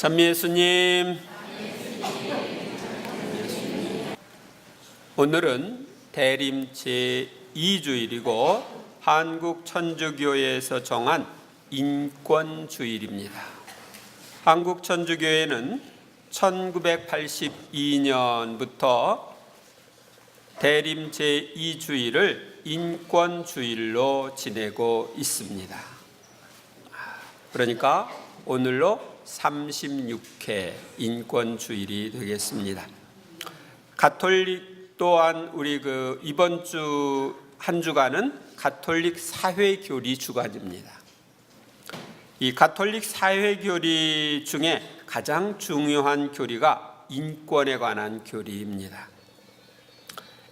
찬미 예수님. 오늘은 대림 제2주일이고 한국천주교회에서 정한 인권주일입니다. 한국천주교회는 1982년부터 대림 제2주일을 인권주일로 지내고 있습니다. 그러니까 오늘로 36회 인권주일이 되겠습니다. 가톨릭 또한 우리 이번 주 한 주간은 가톨릭 사회교리 주간입니다. 이 가톨릭 사회교리 중에 가장 중요한 교리가 인권에 관한 교리입니다.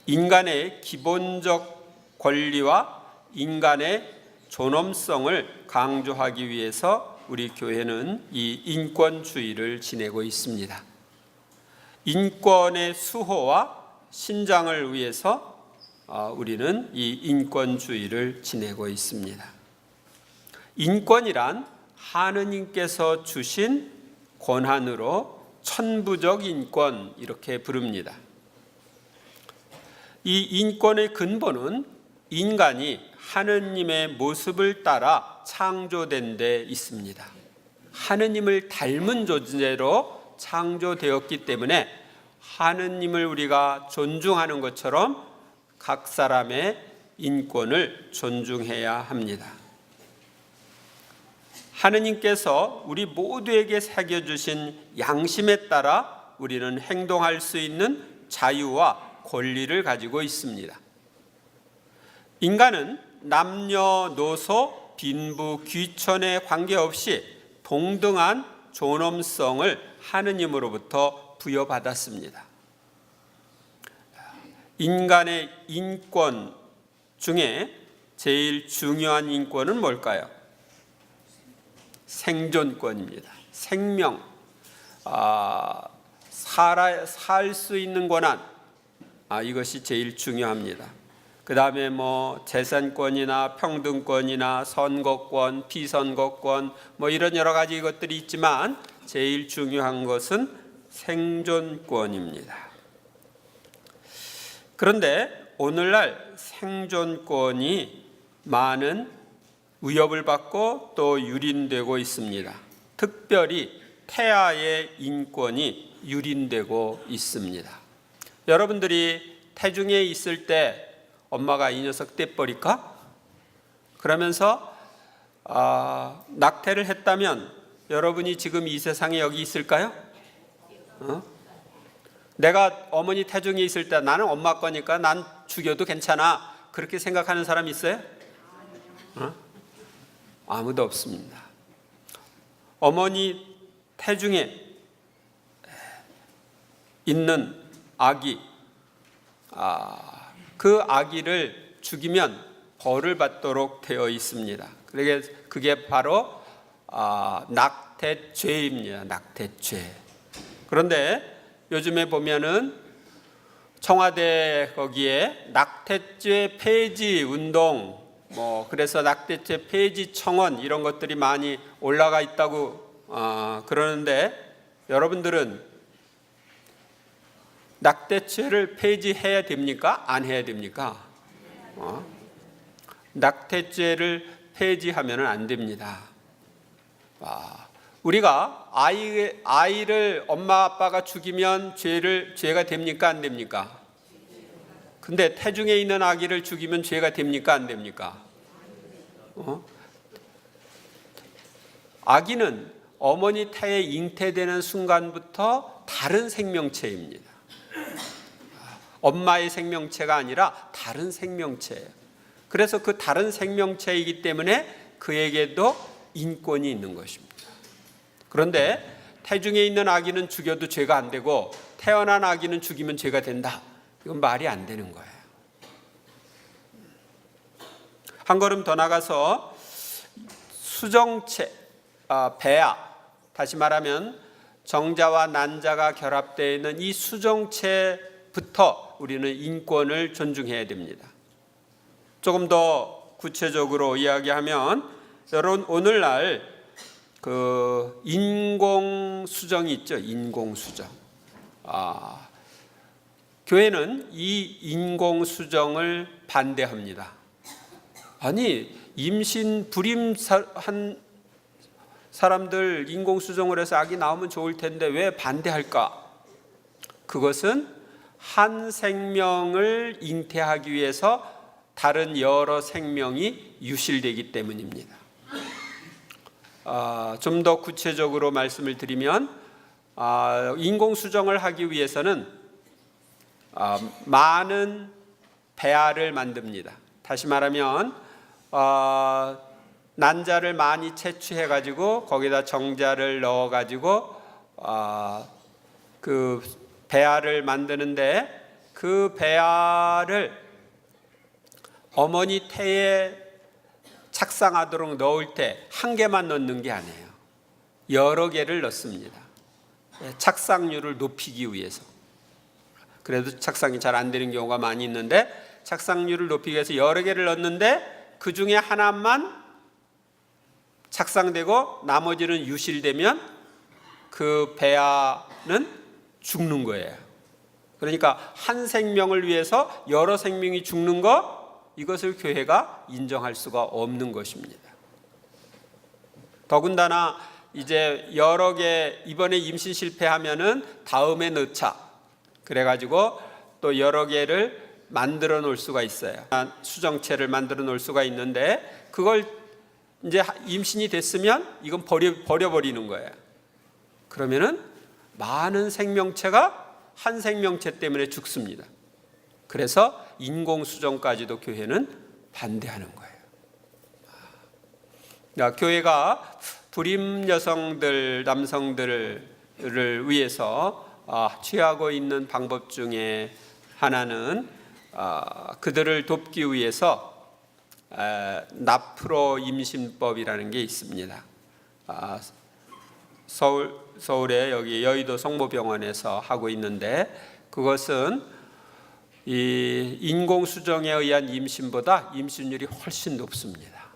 인간의 기본적 권리와 인간의 존엄성을 강조하기 위해서 우리 교회는 이 인권주의를 지내고 있습니다. 인권의 수호와 신장을 위해서 우리는 이 인권주의를 지내고 있습니다. 인권이란 하느님께서 주신 권한으로 천부적 인권 이렇게 부릅니다. 이 인권의 근본은 인간이 하느님의 모습을 따라 창조된 데 있습니다. 하느님을 닮은 존재로 창조되었기 때문에 하느님을 우리가 존중하는 것처럼 각 사람의 인권을 존중해야 합니다. 하느님께서 우리 모두에게 새겨주신 양심에 따라 우리는 행동할 수 있는 자유와 권리를 가지고 있습니다. 인간은 남녀노소, 빈부, 귀천에 관계없이 동등한 존엄성을 하느님으로부터 부여받았습니다. 인간의 인권 중에 제일 중요한 인권은 뭘까요? 생존권입니다. 생명, 살 수 있는 권한, 이것이 제일 중요합니다. 그 다음에 재산권이나 평등권이나 선거권, 피선거권 이런 여러 가지 것들이 있지만 제일 중요한 것은 생존권입니다. 그런데 오늘날 생존권이 많은 위협을 받고 또 유린되고 있습니다. 특별히 태아의 인권이 유린되고 있습니다. 여러분들이 태중에 있을 때 엄마가 이 녀석 떼버릴까? 그러면서 낙태를 했다면 여러분이 지금 이 세상에 여기 있을까요? 내가 어머니 태중에 있을 때 나는 엄마 거니까 난 죽여도 괜찮아 그렇게 생각하는 사람 있어요? 아무도 없습니다. 어머니 태중에 있는 아기, 그 아기를 죽이면 벌을 받도록 되어 있습니다. 그게 바로 낙태죄입니다. 낙태죄. 그런데 요즘에 보면은 청와대 거기에 낙태죄 폐지 운동, 그래서 낙태죄 폐지 청원 이런 것들이 많이 올라가 있다고 그러는데 여러분들은 낙태죄를 폐지해야 됩니까? 안 해야 됩니까? 낙태죄를 폐지하면 안 됩니다. 우리가 아이를 엄마 아빠가 죽이면 죄가 됩니까? 안 됩니까? 근데 태중에 있는 아기를 죽이면 죄가 됩니까? 안 됩니까? 아기는 어머니 태에 잉태되는 순간부터 다른 생명체입니다. 엄마의 생명체가 아니라 다른 생명체예요. 그래서 그 다른 생명체이기 때문에 그에게도 인권이 있는 것입니다. 그런데 태중에 있는 아기는 죽여도 죄가 안 되고 태어난 아기는 죽이면 죄가 된다. 이건 말이 안 되는 거예요. 한 걸음 더 나가서 수정체, 배아, 다시 말하면 정자와 난자가 결합되어 있는 이 수정체부터 우리는 인권을 존중해야 됩니다. 조금 더 구체적으로 이야기하면 여러분 오늘날 그 인공 수정이 있죠. 인공 수정. 교회는 이 인공 수정을 반대합니다. 아니, 임신 불임한 사람들 인공 수정을 해서 아기 나오면 좋을 텐데 왜 반대할까? 그것은 한 생명을 잉태하기 위해서 다른 여러 생명이 유실되기 때문입니다. 좀 더 구체적으로 말씀을 드리면 인공 수정을 하기 위해서는 많은 배아를 만듭니다. 다시 말하면 난자를 많이 채취해 가지고 거기다 정자를 넣어 가지고 그 배아를 만드는데, 그 배아를 어머니 태에 착상하도록 넣을 때 한 개만 넣는 게 아니에요. 여러 개를 넣습니다. 착상률을 높이기 위해서. 그래도 착상이 잘 안 되는 경우가 많이 있는데, 착상률을 높이기 위해서 여러 개를 넣는데 그 중에 하나만 착상되고 나머지는 유실되면 그 배아는 죽는 거예요. 그러니까 한 생명을 위해서 여러 생명이 죽는 것, 이것을 교회가 인정할 수가 없는 것입니다. 더군다나 이제 여러 개, 이번에 임신 실패하면은 다음에 넣자, 그래가지고 또 여러 개를 만들어 놓을 수가 있어요. 수정체를 만들어 놓을 수가 있는데, 그걸 이제 임신이 됐으면 이건 버려버리는 거예요. 그러면은 많은 생명체가 한 생명체 때문에 죽습니다. 그래서 인공수정까지도 교회는 반대하는 거예요. 교회가 불임 여성들, 남성들을 위해서 취하고 있는 방법 중에 하나는 그들을 돕기 위해서 나프로 임신법이라는 게 있습니다. 서울에 여기 여의도 성모병원에서 하고 있는데, 그것은 이 인공수정에 의한 임신보다 임신율이 훨씬 높습니다.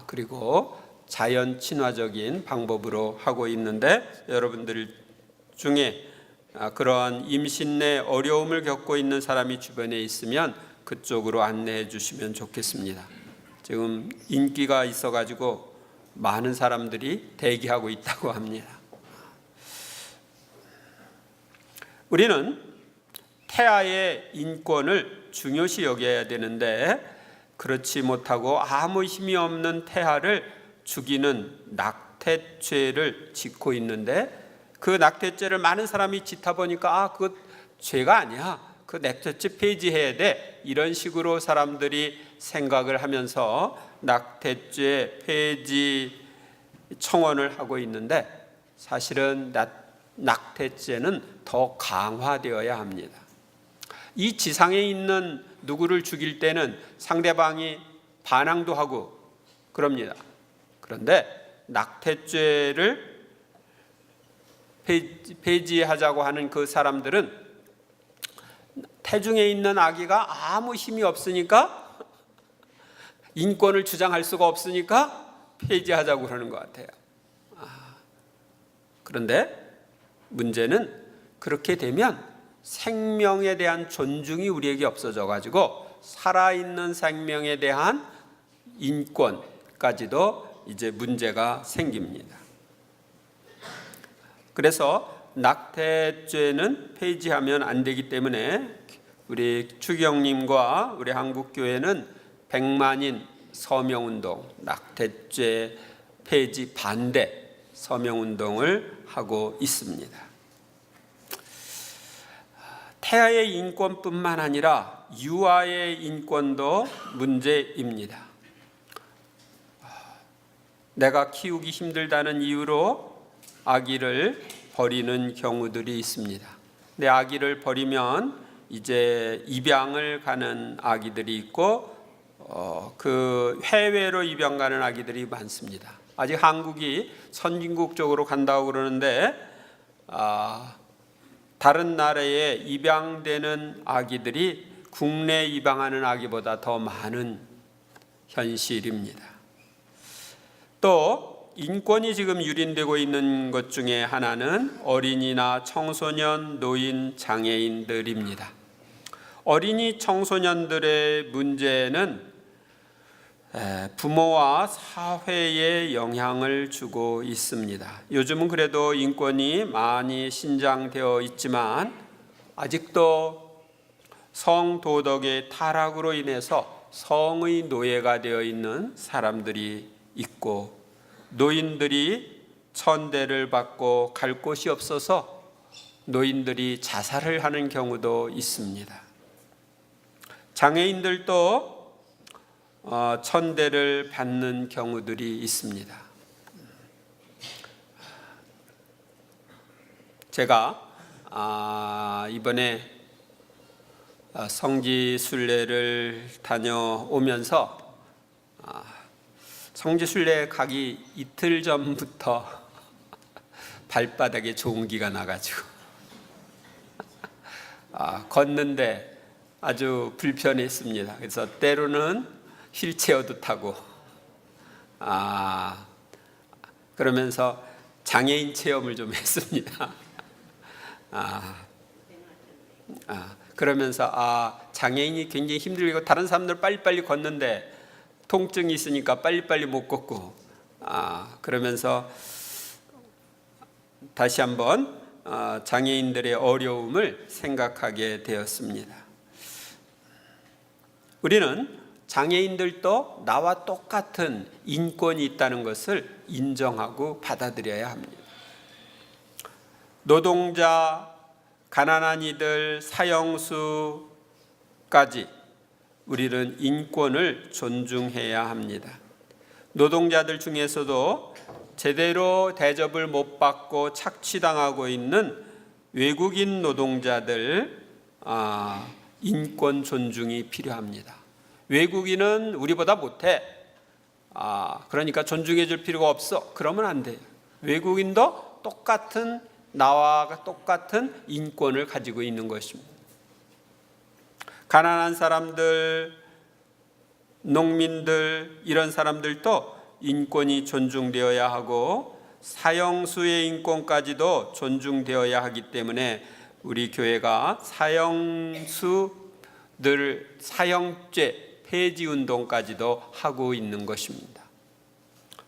그리고 자연 친화적인 방법으로 하고 있는데, 여러분들 중에 그러한 임신 내 어려움을 겪고 있는 사람이 주변에 있으면 그쪽으로 안내해 주시면 좋겠습니다. 지금 인기가 있어가지고 많은 사람들이 대기하고 있다고 합니다. 우리는 태아의 인권을 중요시 여겨야 되는데, 그렇지 못하고 아무 힘이 없는 태아를 죽이는 낙태죄를 짓고 있는데, 그 낙태죄를 많은 사람이 짓다 보니까 그거 죄가 아니야, 그 낙태죄 폐지해야 돼, 이런 식으로 사람들이 생각을 하면서 낙태죄 폐지 청원을 하고 있는데, 사실은 낙태죄는 더 강화되어야 합니다. 이 지상에 있는 누구를 죽일 때는 상대방이 반항도 하고 그럽니다. 그런데 낙태죄를 폐지하자고 하는 그 사람들은 태중에 있는 아기가 아무 힘이 없으니까, 인권을 주장할 수가 없으니까 폐지하자고 그러는 것 같아요. 그런데 문제는 그렇게 되면 생명에 대한 존중이 우리에게 없어져 가지고 살아있는 생명에 대한 인권까지도 이제 문제가 생깁니다. 그래서 낙태죄는 폐지하면 안 되기 때문에 우리 추경님과 우리 한국교회는 100만인 서명운동, 낙태죄 폐지 반대 서명운동을 하고 있습니다. 태아의 인권뿐만 아니라 유아의 인권도 문제입니다. 내가 키우기 힘들다는 이유로 아기를 버리는 경우들이 있습니다. 근데 아기를 버리면 이제 입양을 가는 아기들이 있고 그 해외로 입양 가는 아기들이 많습니다. 아직 한국이 선진국 쪽으로 간다고 그러는데 다른 나라에 입양되는 아기들이 국내 입양하는 아기보다 더 많은 현실입니다. 또 인권이 지금 유린되고 있는 것 중에 하나는 어린이나 청소년, 노인, 장애인들입니다. 어린이, 청소년들의 문제는 부모와 사회에 영향을 주고 있습니다. 요즘은 그래도 인권이 많이 신장되어 있지만 아직도 성도덕의 타락으로 인해서 성의 노예가 되어 있는 사람들이 있고, 노인들이 천대를 받고 갈 곳이 없어서 노인들이 자살을 하는 경우도 있습니다. 장애인들도 천대를 받는 경우들이 있습니다. 제가 이번에 성지순례를 다녀오면서 성지순례 가기 이틀 전부터 발바닥에 종기가 나가지고 걷는데 아주 불편했습니다. 그래서 때로는 휠체어도 타고 그러면서 장애인 체험을 좀 했습니다. 그러면서 장애인이 굉장히 힘들고 다른 사람들 빨리빨리 걷는데 통증이 있으니까 빨리빨리 못 걷고 그러면서 다시 한번 장애인들의 어려움을 생각하게 되었습니다. 우리는 장애인들도 나와 똑같은 인권이 있다는 것을 인정하고 받아들여야 합니다. 노동자, 가난한 이들, 사형수까지 우리는 인권을 존중해야 합니다. 노동자들 중에서도 제대로 대접을 못 받고 착취당하고 있는 외국인 노동자들 인권 존중이 필요합니다. 외국인은 우리보다 못해. 그러니까 존중해 줄 필요가 없어. 그러면 안 돼요. 외국인도 나와 똑같은 인권을 가지고 있는 것입니다. 가난한 사람들, 농민들, 이런 사람들도 인권이 존중되어야 하고 사형수의 인권까지도 존중되어야 하기 때문에 우리 교회가 사형죄 폐지 운동까지도 하고 있는 것입니다.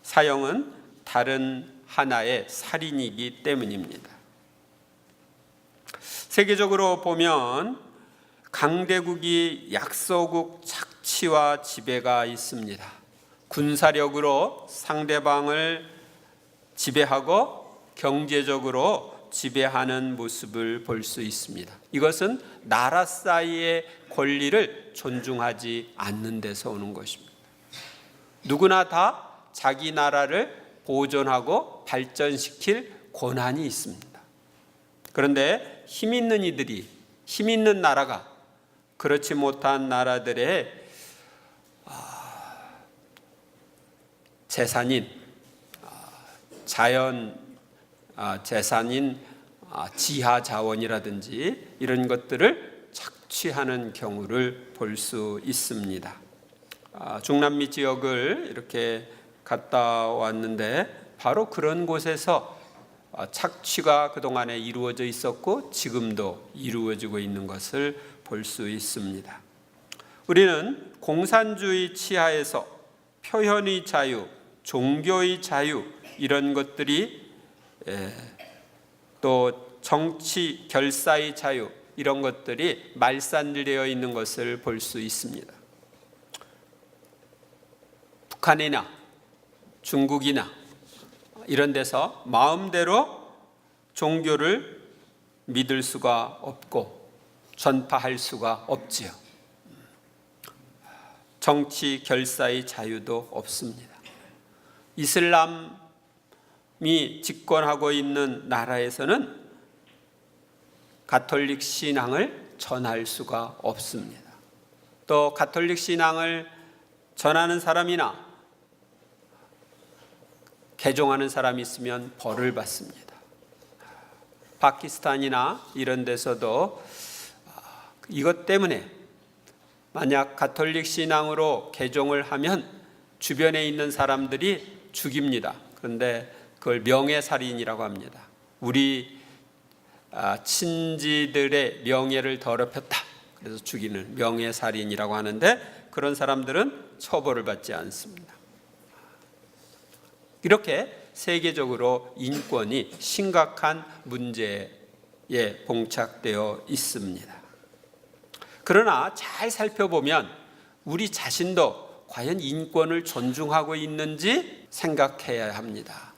사형은 다른 하나의 살인이기 때문입니다. 세계적으로 보면 강대국이 약소국 착취와 지배가 있습니다. 군사력으로 상대방을 지배하고 경제적으로 지배하는 모습을 볼 수 있습니다. 이것은 나라 사이의 권리를 존중하지 않는 데서 오는 것입니다. 누구나 다 자기 나라를 보존하고 발전시킬 권한이 있습니다. 그런데 힘 있는 나라가 그렇지 못한 나라들의 재산인 자연 재산인 지하 자원이라든지 이런 것들을 착취하는 경우를 볼 수 있습니다. 중남미 지역을 이렇게 갔다 왔는데 바로 그런 곳에서 착취가 그동안에 이루어져 있었고 지금도 이루어지고 있는 것을 볼 수 있습니다. 우리는 공산주의 치하에서 표현의 자유, 종교의 자유 이런 것들이 또 정치 결사의 자유 이런 것들이 말살되어 있는 것을 볼 수 있습니다. 북한이나 중국이나 이런 데서 마음대로 종교를 믿을 수가 없고 전파할 수가 없지요. 정치 결사의 자유도 없습니다. 이슬람이 집권하고 있는 나라에서는 가톨릭 신앙을 전할 수가 없습니다. 또 가톨릭 신앙을 전하는 사람이나 개종하는 사람이 있으면 벌을 받습니다. 파키스탄이나 이런 데서도 이것 때문에 만약 가톨릭 신앙으로 개종을 하면 주변에 있는 사람들이 죽입니다. 그런데 그걸 명예살인이라고 합니다. 우리 친지들의 명예를 더럽혔다. 그래서 죽이는 명예살인이라고 하는데 그런 사람들은 처벌을 받지 않습니다. 이렇게 세계적으로 인권이 심각한 문제에 봉착되어 있습니다. 그러나 잘 살펴보면 우리 자신도 과연 인권을 존중하고 있는지 생각해야 합니다.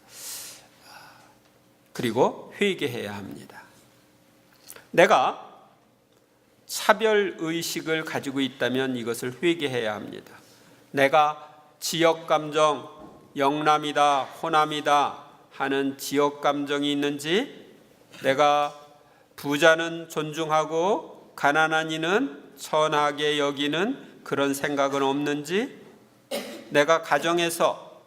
그리고 회개해야 합니다. 내가 차별의식을 가지고 있다면 이것을 회개해야 합니다. 내가 지역감정, 영남이다, 호남이다 하는 지역감정이 있는지, 내가 부자는 존중하고 가난한 이는 천하게 여기는 그런 생각은 없는지, 내가 가정에서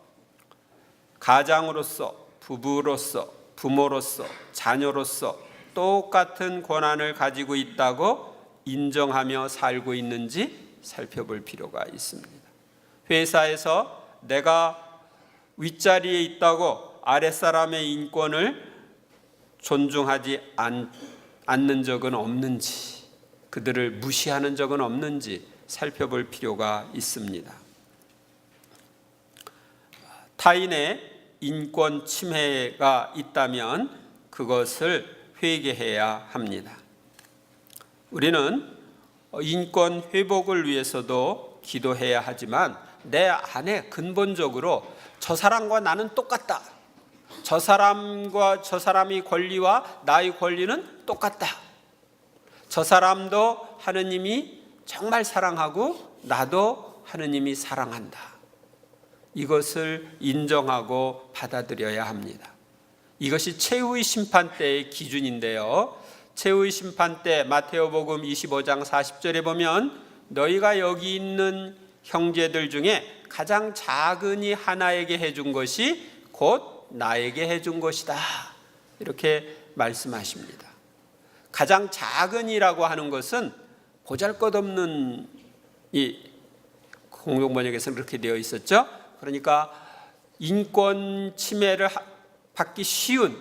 가장으로서, 부부로서, 부모로서, 자녀로서 똑같은 권한을 가지고 있다고 인정하며 살고 있는지 살펴볼 필요가 있습니다. 회사에서 내가 윗자리에 있다고 아랫사람의 인권을 존중하지 않는 적은 없는지, 그들을 무시하는 적은 없는지 살펴볼 필요가 있습니다. 타인의 인권 침해가 있다면 그것을 회개해야 합니다. 우리는 인권 회복을 위해서도 기도해야 하지만 내 안에 근본적으로 저 사람과 나는 똑같다, 저 사람의 권리와 나의 권리는 똑같다, 저 사람도 하느님이 정말 사랑하고 나도 하느님이 사랑한다, 이것을 인정하고 받아들여야 합니다. 이것이 최후의 심판 때의 기준인데요, 최후의 심판 때 마태오복음 25장 40절에 보면 너희가 여기 있는 형제들 중에 가장 작은 이 하나에게 해준 것이 곧 나에게 해준 것이다, 이렇게 말씀하십니다. 가장 작은 이라고 하는 것은 보잘것없는, 이 공동번역에서는 그렇게 되어 있었죠. 그러니까 인권 침해를 받기 쉬운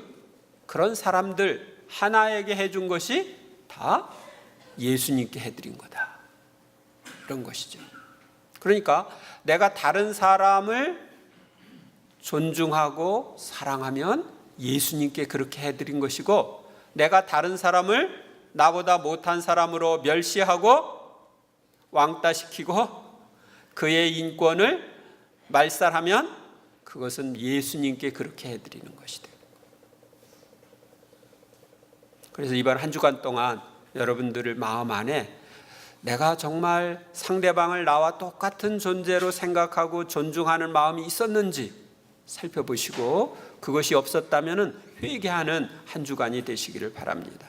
그런 사람들 하나에게 해준 것이 다 예수님께 해드린 거다, 이런 것이죠. 그러니까 내가 다른 사람을 존중하고 사랑하면 예수님께 그렇게 해드린 것이고, 내가 다른 사람을 나보다 못한 사람으로 멸시하고 왕따시키고 그의 인권을 말살하면 그것은 예수님께 그렇게 해드리는 것이다. 그래서 이번 한 주간 동안 여러분들의 마음 안에 내가 정말 상대방을 나와 똑같은 존재로 생각하고 존중하는 마음이 있었는지 살펴보시고, 그것이 없었다면 회개하는 한 주간이 되시기를 바랍니다.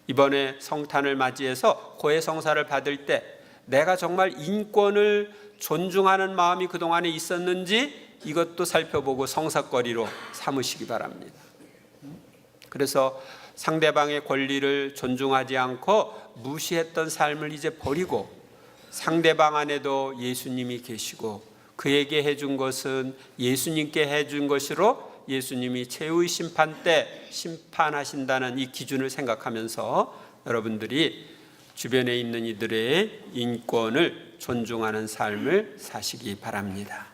이번에 성탄을 맞이해서 고해성사를 받을 때 내가 정말 인권을 존중하는 마음이 그동안에 있었는지 이것도 살펴보고 성사거리로 삼으시기 바랍니다. 그래서 상대방의 권리를 존중하지 않고 무시했던 삶을 이제 버리고, 상대방 안에도 예수님이 계시고 그에게 해준 것은 예수님께 해준 것으로 예수님이 최후의 심판 때 심판하신다는 이 기준을 생각하면서 여러분들이 주변에 있는 이들의 인권을 존중하는 삶을 사시기 바랍니다.